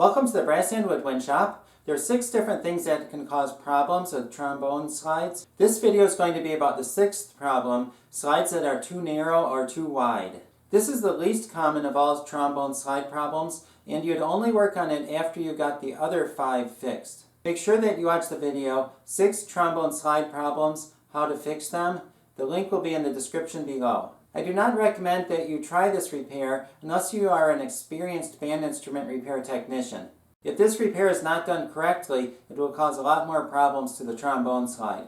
Welcome to the Brass and Woodwind Shop. There are 6 different things that can cause problems with trombone slides. This video is going to be about the 6th problem, slides that are too narrow or too wide. This is the least common of all trombone slide problems, and you'd only work on it after you got the other 5 fixed. Make sure that you watch the video, 6 trombone slide problems, how to fix them. The link will be in the description below. I do not recommend that you try this repair unless you are an experienced band instrument repair technician. If this repair is not done correctly, it will cause a lot more problems to the trombone slide.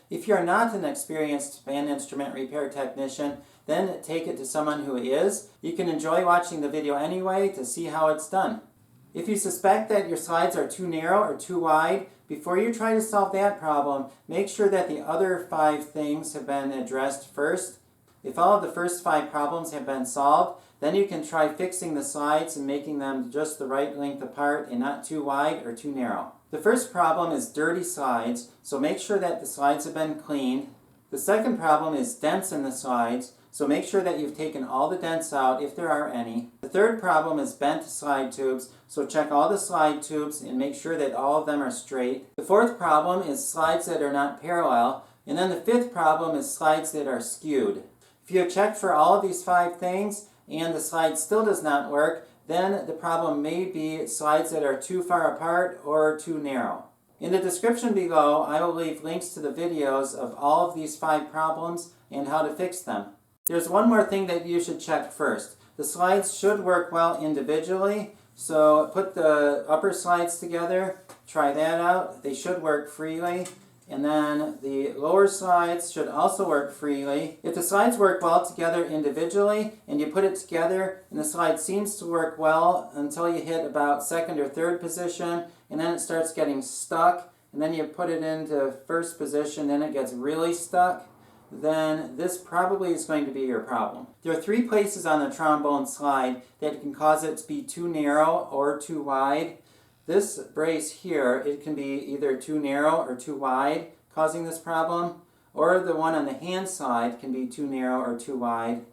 If you are not an experienced band instrument repair technician, then take it to someone who is. You can enjoy watching the video anyway to see how it's done. If you suspect that your slides are too narrow or too wide, before you try to solve that problem, make sure that the other 5 things have been addressed first. If all of the first 5 problems have been solved, then you can try fixing the slides and making them just the right length apart and not too wide or too narrow. The first problem is dirty slides, so make sure that the slides have been cleaned. The second problem is dents in the slides, so make sure that you've taken all the dents out if there are any. The third problem is bent slide tubes, so check all the slide tubes and make sure that all of them are straight. The fourth problem is slides that are not parallel, and then the fifth problem is slides that are skewed. If you have checked for all of these 5 things and the slide still does not work, then the problem may be slides that are too far apart or too narrow. In the description below, I will leave links to the videos of all of these 5 problems and how to fix them. There's one more thing that you should check first. The slides should work well individually, so put the upper slides together, try that out. They should work freely. And then the lower slides should also work freely. If the slides work well together individually and you put it together and the slide seems to work well until you hit about 2nd or 3rd position and then it starts getting stuck and then you put it into 1st position, then it gets really stuck, then this probably is going to be your problem. There are 3 places on the trombone slide that can cause it to be too narrow or too wide. This brace here, it can be either too narrow or too wide, causing this problem, or the one on the hand side can be too narrow or too wide,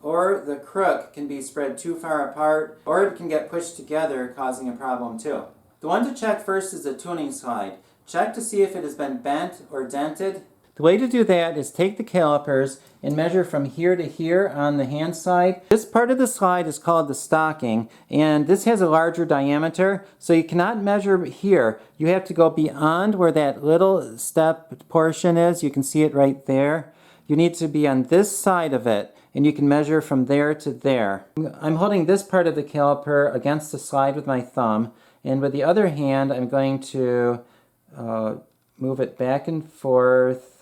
or the crook can be spread too far apart, or it can get pushed together, causing a problem too. The one to check first is the tuning slide. Check to see if it has been bent or dented. The way to do that is take the calipers and measure from here to here on the hand side. This part of the slide is called the stocking, and this has a larger diameter, so you cannot measure here. You have to go beyond where that little step portion is. You can see it right there. You need to be on this side of it, and you can measure from there to there. I'm holding this part of the caliper against the slide with my thumb, and with the other hand I'm going to move it back and forth.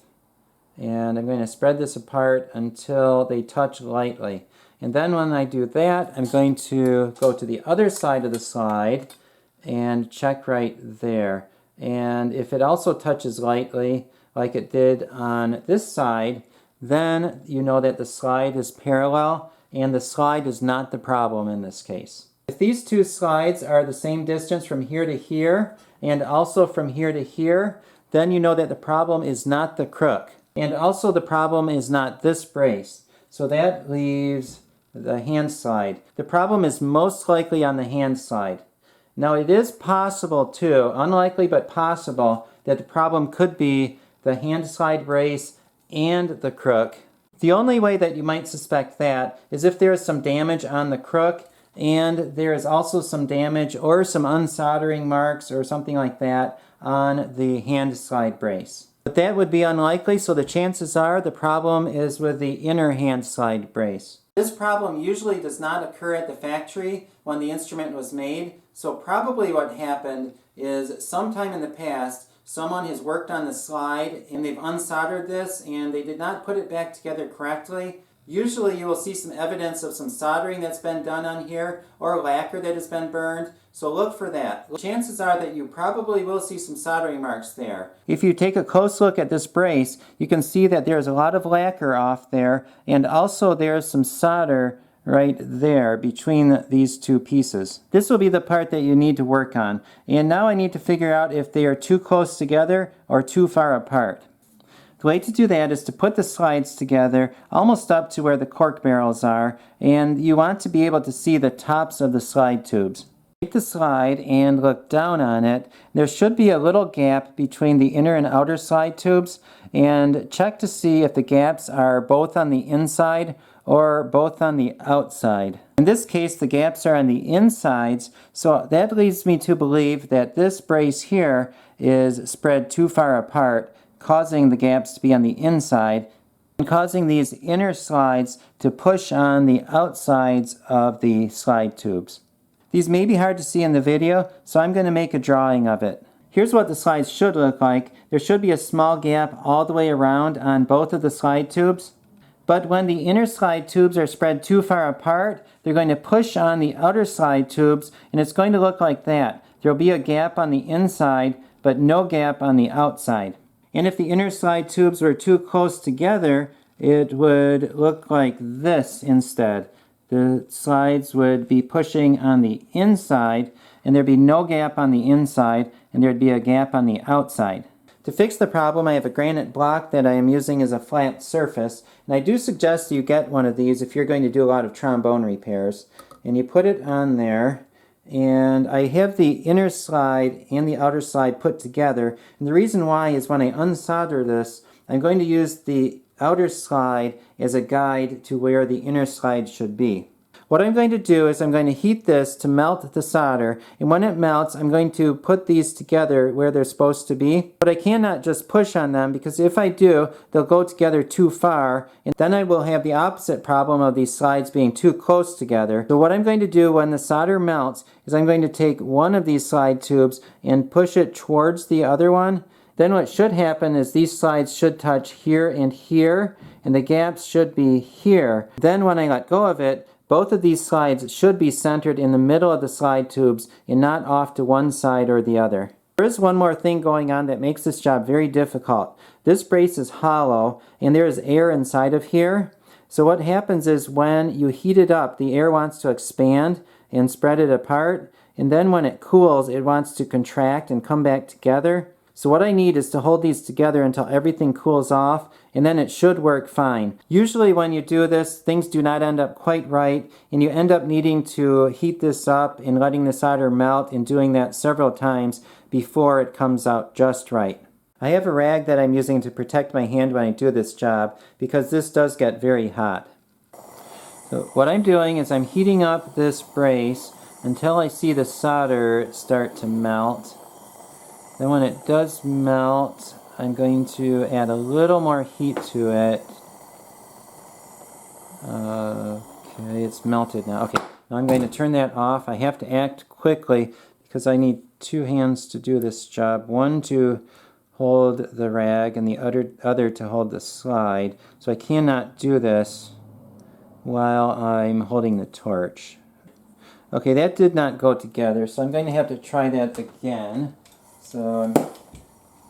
And I'm going to spread this apart until they touch lightly. And then when I do that, I'm going to go to the other side of the slide and check right there. And if it also touches lightly, like it did on this side, then you know that the slide is parallel and the slide is not the problem in this case. If these 2 slides are the same distance from here to here and also from here to here, then you know that the problem is not the crook. And also the problem is not this brace. So that leaves the hand slide. The problem is most likely on the hand slide. Now it is possible too, unlikely but possible, that the problem could be the hand slide brace and the crook. The only way that you might suspect that is if there is some damage on the crook and there is also some damage or some unsoldering marks or something like that on the hand slide brace. But that would be unlikely, so the chances are the problem is with the inner hand slide brace. This problem usually does not occur at the factory when the instrument was made, so probably what happened is sometime in the past someone has worked on the slide and they've unsoldered this and they did not put it back together correctly. Usually you will see some evidence of some soldering that's been done on here or lacquer that has been burned, so look for that. Chances are that you probably will see some soldering marks there. If you take a close look at this brace, you can see that there's a lot of lacquer off there, and also there's some solder right there between these 2 pieces. This will be the part that you need to work on. And now I need to figure out if they are too close together or too far apart. The way to do that is to put the slides together almost up to where the cork barrels are, and you want to be able to see the tops of the slide tubes. Take the slide and look down on it. There should be a little gap between the inner and outer slide tubes, and check to see if the gaps are both on the inside or both on the outside. In this case, the gaps are on the insides, so that leads me to believe that this brace here is spread too far apart, causing the gaps to be on the inside and causing these inner slides to push on the outsides of the slide tubes. These may be hard to see in the video, so I'm going to make a drawing of it. Here's what the slides should look like. There should be a small gap all the way around on both of the slide tubes. But when the inner slide tubes are spread too far apart, they're going to push on the outer slide tubes, and it's going to look like that. There'll be a gap on the inside, but no gap on the outside. And if the inner slide tubes were too close together, it would look like this instead. The slides would be pushing on the inside, and there'd be no gap on the inside, and there'd be a gap on the outside. To fix the problem, I have a granite block that I am using as a flat surface, and I do suggest you get one of these if you're going to do a lot of trombone repairs. And you put it on there, and I have the inner slide and the outer slide put together, and the reason why is when I unsolder this, I'm going to use the outer slide as a guide to where the inner slide should be. What I'm going to do is I'm going to heat this to melt the solder, and when it melts I'm going to put these together where they're supposed to be. But I cannot just push on them, because if I do, they'll go together too far, and then I will have the opposite problem of these slides being too close together. So what I'm going to do when the solder melts is I'm going to take one of these slide tubes and push it towards the other one. Then what should happen is these slides should touch here, and the gaps should be here. Then when I let go of it, both of these slides should be centered in the middle of the slide tubes and not off to one side or the other. There is one more thing going on that makes this job very difficult. This brace is hollow, and there is air inside of here. So what happens is when you heat it up, the air wants to expand and spread it apart, and then when it cools, it wants to contract and come back together. So what I need is to hold these together until everything cools off, and then it should work fine. Usually when you do this, things do not end up quite right, and you end up needing to heat this up and letting the solder melt and doing that several times before it comes out just right. I have a rag that I'm using to protect my hand when I do this job, because this does get very hot. So what I'm doing is I'm heating up this brace until I see the solder start to melt. Then when it does melt, I'm going to add a little more heat to it. Okay, it's melted now. Okay, now I'm going to turn that off. I have to act quickly because I need two hands to do this job. One to hold the rag and the other to hold the slide. So I cannot do this while I'm holding the torch. Okay, that did not go together, so I'm going to have to try that again. So I'm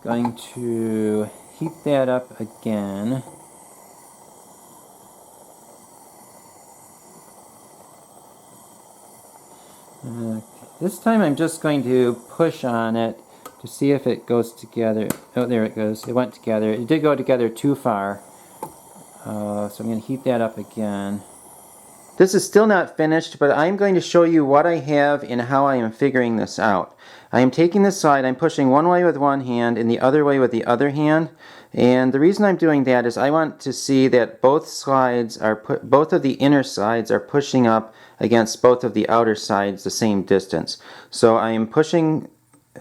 going to heat that up again. This time I'm just going to push on it to see if it goes together. Oh, there it goes. It went together. It did go together too far. So I'm going to heat that up again. This is still not finished, but I'm going to show you what I have and how I am figuring this out. I am taking this slide, I'm pushing one way with one hand and the other way with the other hand. And the reason I'm doing that is I want to see that both of the inner slides are pushing up against both of the outer sides the same distance. So I am pushing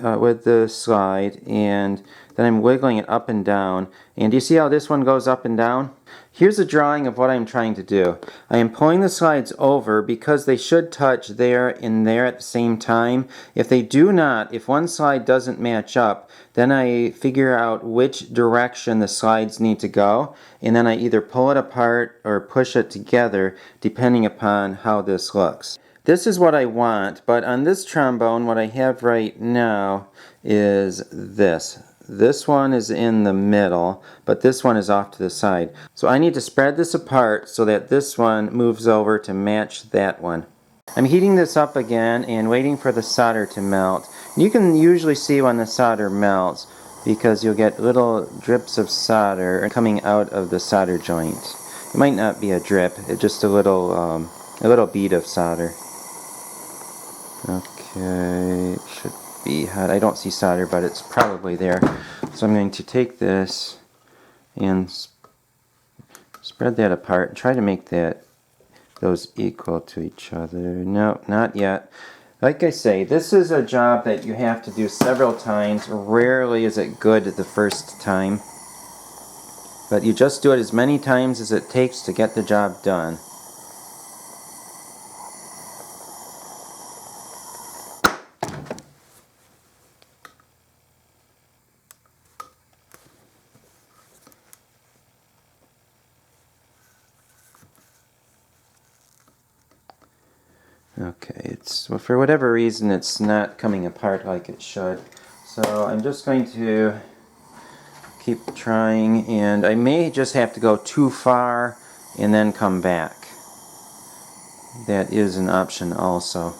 with the slide, and then I'm wiggling it up and down. And do you see how this one goes up and down? Here's a drawing of what I'm trying to do. I am pulling the slides over because they should touch there and there at the same time. If they do not, if one slide doesn't match up, then I figure out which direction the slides need to go, and then I either pull it apart or push it together depending upon how this looks. This is what I want, but on this trombone, what I have right now is this. This one is in the middle, but this one is off to the side. So I need to spread this apart so that this one moves over to match that one. I'm heating this up again and waiting for the solder to melt. You can usually see when the solder melts because you'll get little drips of solder coming out of the solder joint. It might not be a drip, it's just a little bead of solder. Okay. Okay, it should be hot. I don't see solder, but it's probably there. So I'm going to take this and spread that apart and try to make those equal to each other. No, not yet. Like I say, this is a job that you have to do several times. Rarely is it good the first time. But you just do it as many times as it takes to get the job done. Okay, well, for whatever reason it's not coming apart like it should. So I'm just going to keep trying, and I may just have to go too far and then come back. That is an option also.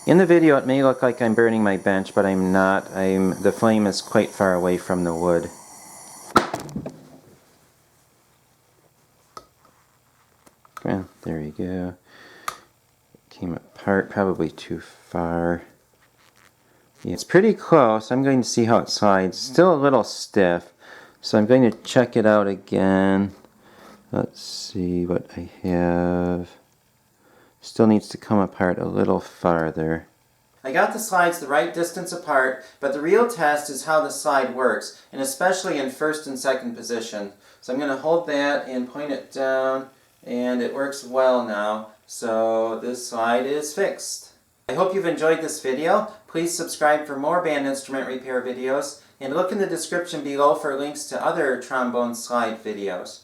In the video it may look like I'm burning my bench, but I'm not. The flame is quite far away from the wood. Well, there you go. Came apart probably too far. Yeah, it's pretty close. I'm going to see how it slides. Still a little stiff, so I'm going to check it out again. Let's see what I have. Still needs to come apart a little farther. I got the slides the right distance apart, but the real test is how the slide works, and especially in first and second position. So I'm going to hold that and point it down, and it works well now. So this slide is fixed. I hope you've enjoyed this video. Please subscribe for more band instrument repair videos, and look in the description below for links to other trombone slide videos.